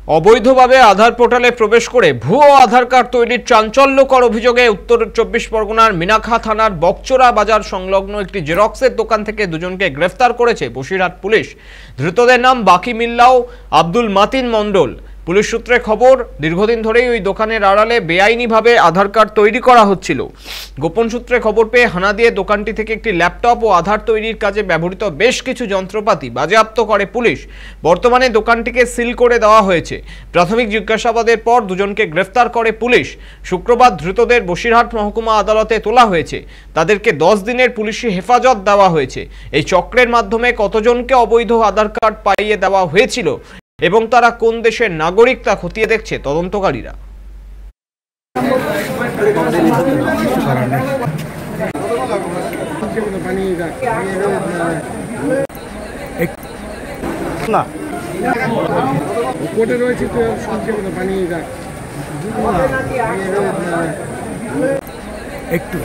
অবৈধভাবে আধার পোর্টালে প্রবেশ করে ভুয়ো আধার কার্ড তৈরির চাঞ্চল্যকর অভিযোগে উত্তর 24 পরগনার মিনাখা থানার বকচোরা বাজার সংলগ্ন একটি জেরক্সের দোকান থেকে দুজনকে গ্রেফতার করেছে বসিরহাট পুলিশ। ধৃতদের নাম বাকি মিল্লাও, আব্দুল মাতিন মণ্ডল। পুলিশ সূত্রে খবর, দীর্ঘদিন ধরেই ওই দোকানের আড়ালে বেআইনিভাবে আধার কার্ড তৈরি করা হচ্ছিল। গোপন সূত্রে খবর পেয়ে হানা দিয়ে দোকানটি থেকে একটি ল্যাপটপ ও আধার তৈরির কাজে ব্যবহৃত বেশ কিছু যন্ত্রপাতি বাজেয়াপ্ত করে পুলিশ। বর্তমানে দোকানটিকে সিল করে দেওয়া হয়েছে। প্রাথমিক জিজ্ঞাসাবাদের পর দুজনকে গ্রেফতার করে পুলিশ। শুক্রবার ধৃতদের বসিরহাট মহকুমা আদালতে তোলা হয়েছে। তাদেরকে 10 দিনের পুলিশি হেফাজত দেওয়া হয়েছে। এই চক্রের মাধ্যমে কতজনকে অবৈধ আধার কার্ড পাইয়ে দেওয়া হয়েছিল এবং তারা কোন দেশের নাগরিক তা খতিয়ে দেখছে তদন্তকারীরা। একটু